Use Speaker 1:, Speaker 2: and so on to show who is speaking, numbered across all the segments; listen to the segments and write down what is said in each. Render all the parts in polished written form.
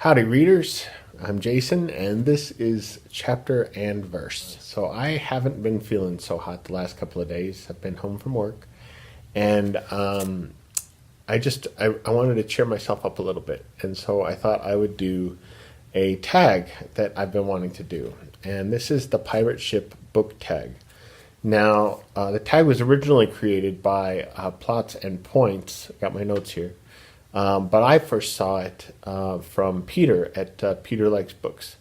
Speaker 1: Howdy readers, I'm Jason and this is chapter and verse. So I haven't been feeling so hot the last couple of days. I've been home from work and I wanted to cheer myself up a little bit. And so I thought I would do a tag that I've been wanting to do. And this is the pirate ship book tag. Now the tag was originally created by Plots and Points. I got my notes here. But I first saw it from Peter at Peter Likes Books.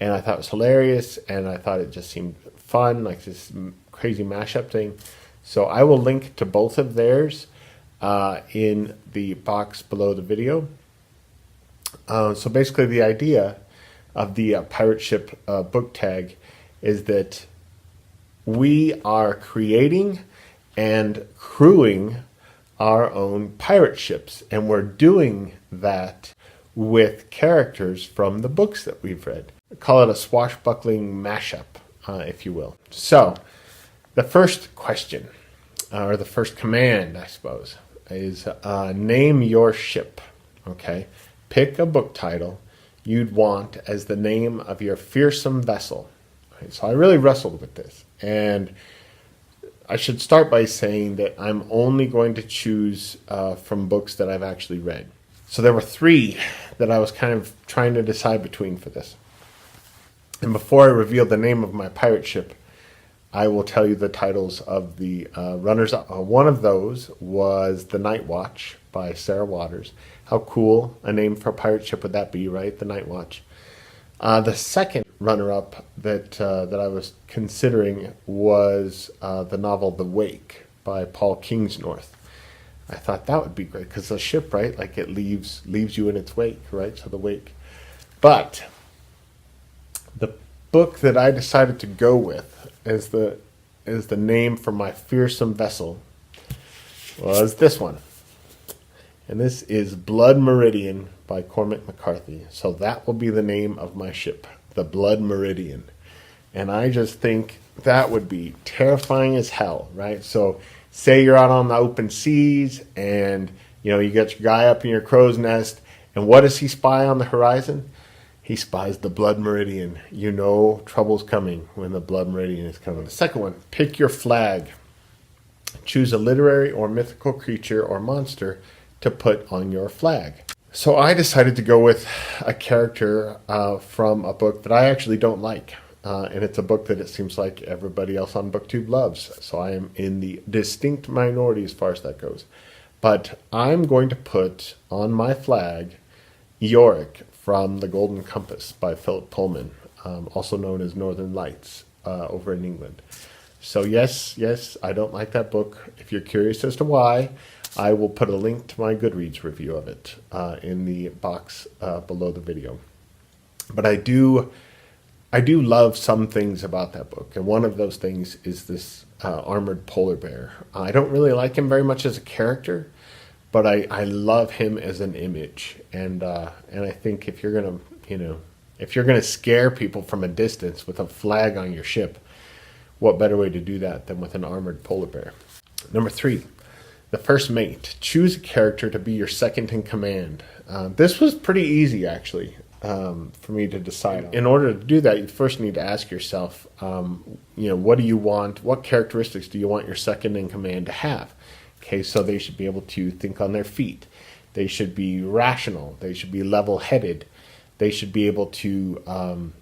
Speaker 1: And I thought it was hilarious, and I thought it just seemed fun, like this crazy mashup thing. So I will link to both of theirs in the box below the video. So basically the idea of the pirate ship book tag is that we are creating and crewing our own pirate ships, and we're doing that with characters from the books that we've read. Call it a swashbuckling mashup, if you will. So the first question, or the first command, I suppose, is name your ship. Okay, pick a book title you'd want as the name of your fearsome vessel. Okay, so I really wrestled with this, and I should start by saying that I'm only going to choose from books that I've actually read. So there were three that I was kind of trying to decide between for this. And before I reveal the name of my pirate ship, I will tell you the titles of the runners-up. One of those was The Night Watch by Sarah Waters. How cool a name for a pirate ship would that be, right? The Night Watch. The second runner-up that I was considering was the novel The Wake by Paul Kingsnorth. I thought that would be great because the ship, right, like it leaves you in its wake, right? So The Wake. But the book that I decided to go with as the name for my fearsome vessel was this one. And this is Blood Meridian by Cormac McCarthy. So that will be the name of my ship, the Blood Meridian. And I just think that would be terrifying as hell, right? So say you're out on the open seas and you got your guy up in your crow's nest, and what does he spy on the horizon? He spies the Blood Meridian. You know trouble's coming when the Blood Meridian is coming. The second one, pick your flag. Choose a literary or mythical creature or monster to put on your flag. So I decided to go with a character from a book that I actually don't like. And it's a book that it seems like everybody else on BookTube loves. So I am in the distinct minority as far as that goes. But I'm going to put on my flag Yorick from The Golden Compass by Philip Pullman, also known as Northern Lights over in England. So yes, I don't like that book. If you're curious as to why, I will put a link to my Goodreads review of it in the box below the video. But I do love some things about that book, and one of those things is this armored polar bear. I don't really like him very much as a character, but I love him as an image, and I think if you're gonna scare people from a distance with a flag on your ship, what better way to do that than with an armored polar bear? Number 3. The first mate. Choose a character to be your second in command. This was pretty easy, actually, for me to decide on. In order to do that, you first need to ask yourself, what do you want? What characteristics do you want your second in command to have? Okay, so they should be able to think on their feet. They should be rational. They should be level-headed. They should be able to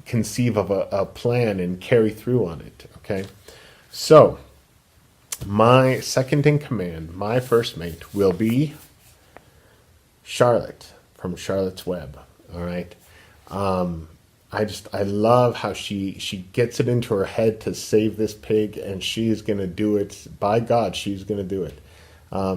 Speaker 1: conceive of a plan and carry through on it. Okay, so my second in command, my first mate, will be Charlotte from Charlotte's Web. All right. I love how she gets it into her head to save this pig, and she is going to do it. By God, she's going to do it.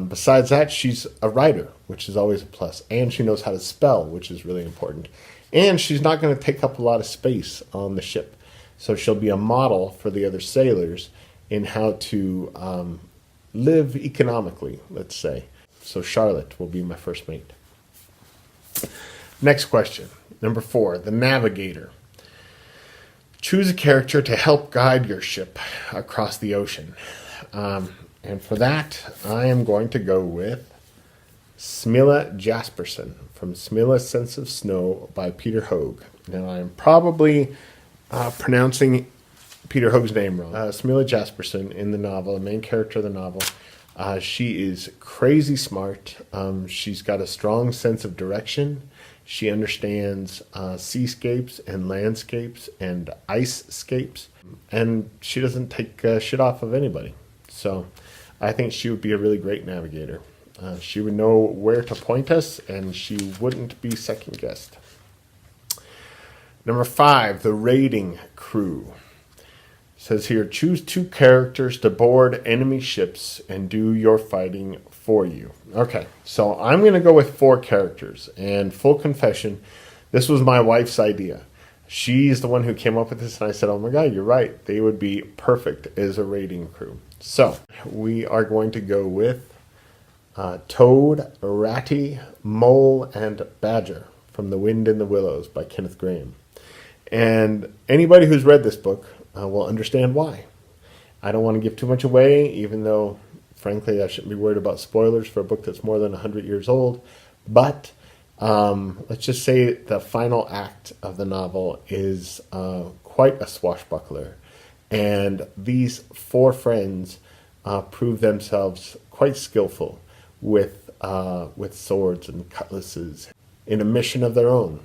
Speaker 1: Besides that, she's a writer, which is always a plus, and she knows how to spell, which is really important. And she's not going to take up a lot of space on the ship, so she'll be a model for the other sailors in how to live economically, let's say. So Charlotte will be my first mate. Next question, number 4, the Navigator. Choose a character to help guide your ship across the ocean. And for that, I am going to go with Smilla Jasperson from Smilla's Sense of Snow by Peter Hoag. Now, I'm probably pronouncing Peter Hoag's name wrong. Smilla Jasperson in the novel, the main character of the novel, she is crazy smart. She's got a strong sense of direction. She understands seascapes and landscapes and ice-scapes, and she doesn't take shit off of anybody. So I think she would be a really great navigator. She would know where to point us, and she wouldn't be second-guessed. Number 5, the raiding crew. It says here, choose 2 characters to board enemy ships and do your fighting for you. Okay, so I'm going to go with 4 characters. And full confession, this was my wife's idea. She's the one who came up with this, and I said, oh my God, you're right. They would be perfect as a raiding crew. So we are going to go with Toad, Ratty, Mole, and Badger from The Wind in the Willows by Kenneth Grahame. And anybody who's read this book will understand why. I don't want to give too much away, even though, frankly, I shouldn't be worried about spoilers for a book that's more than 100 years old. But let's just say the final act of the novel is quite a swashbuckler. And these 4 friends prove themselves quite skillful with swords and cutlasses in a mission of their own.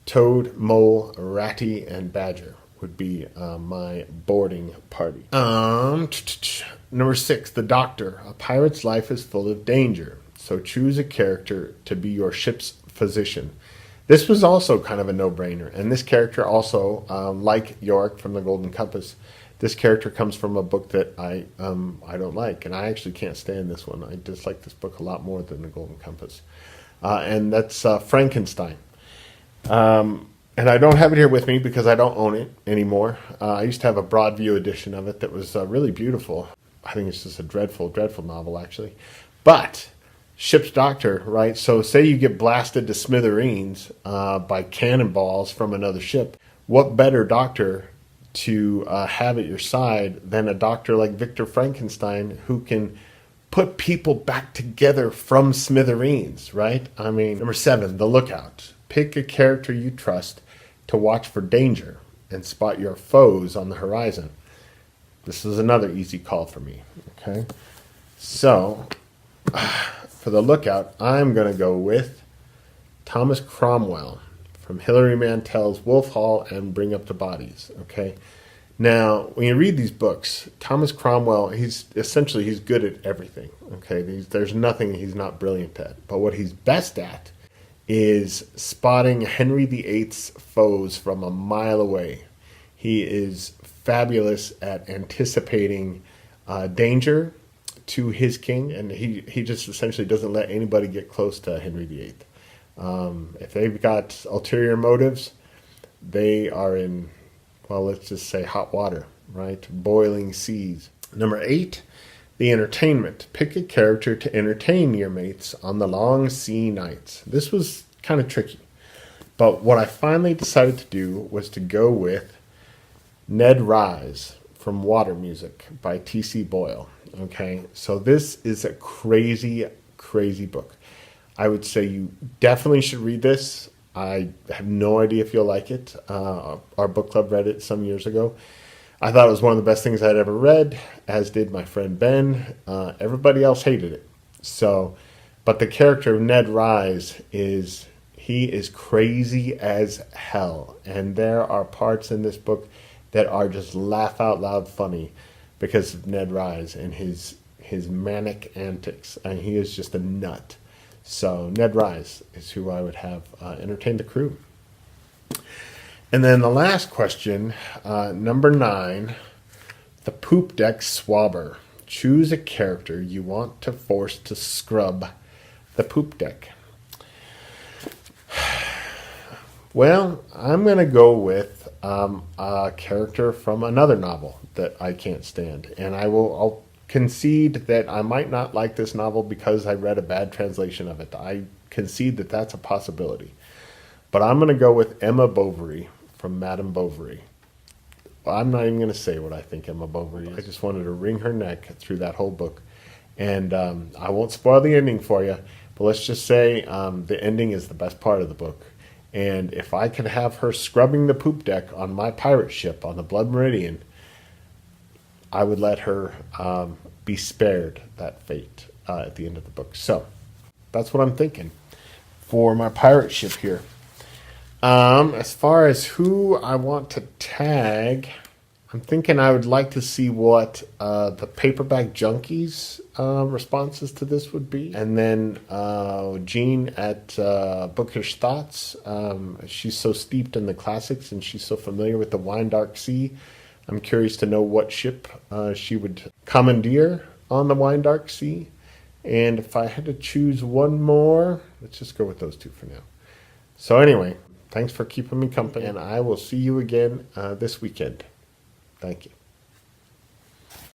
Speaker 1: Toad, Mole, Ratty, and Badger would be my boarding party. Number 6, the Doctor. A pirate's life is full of danger, so choose a character to be your ship's physician. This was also kind of a no-brainer, and this character also, like Yorick from The Golden Compass, this character comes from a book that I don't like, and I actually can't stand this one. I dislike this book a lot more than The Golden Compass, and that's Frankenstein. And I don't have it here with me because I don't own it anymore. I used to have a Broadview edition of it that was really beautiful. I think it's just a dreadful, dreadful novel, actually. But ship's doctor, right? So say you get blasted to smithereens by cannonballs from another ship. What better doctor to have at your side than a doctor like Victor Frankenstein, who can put people back together from smithereens, right? I mean, number 7, the Lookout. Pick a character you trust to watch for danger and spot your foes on the horizon. This is another easy call for me, okay? So, for the Lookout, I'm going to go with Thomas Cromwell from Hilary Mantel's Wolf Hall and Bring Up the Bodies, okay? Now, when you read these books, Thomas Cromwell, he's good at everything, okay? There's nothing he's not brilliant at. But what he's best at is spotting Henry VIII's foes from a mile away. He is fabulous at anticipating danger to his king, and he just essentially doesn't let anybody get close to Henry VIII. If they've got ulterior motives, they are in, well, let's just say hot water, right? Boiling seas. Number 8, the entertainment. Pick a character to entertain your mates on the long sea nights. This was kind of tricky. But what I finally decided to do was to go with Ned Rise from Water Music by T.C. Boyle. Okay, so this is a crazy, crazy book. I would say you definitely should read this. I have no idea if you'll like it. Our book club read it some years ago. I thought it was one of the best things I'd ever read, as did my friend Ben. Everybody else hated it. So, but the character of Ned Rise he is crazy as hell. And there are parts in this book that are just laugh out loud funny because of Ned Rise and his manic antics. And he is just a nut. So Ned Rise is who I would have entertain the crew. And then the last question, number 9, the Poop Deck Swabber. Choose a character you want to force to scrub the poop deck. Well, I'm going to go with a character from another novel that I can't stand. And I'll concede that I might not like this novel because I read a bad translation of it. I concede that that's a possibility. But I'm going to go with Emma Bovary from Madame Bovary. I'm not even going to say what I think Emma Bovary is. I just wanted to wring her neck through that whole book. And I won't spoil the ending for you, But let's just say the ending is the best part of the book. And if I could have her scrubbing the poop deck on my pirate ship on the Blood Meridian, I would let her be spared that fate at the end of the book. So that's what I'm thinking for my pirate ship here. As far as who I want to tag, I'm thinking I would like to see what the Paperback Junkies responses to this would be. And then Jean at Bookish Thoughts. She's so steeped in the classics and she's so familiar with the Wine Dark Sea. I'm curious to know what ship she would commandeer on the Wine Dark Sea. And if I had to choose one more, let's just go with those two for now. So anyway, thanks for keeping me company, and I will see you again this weekend. Thank you.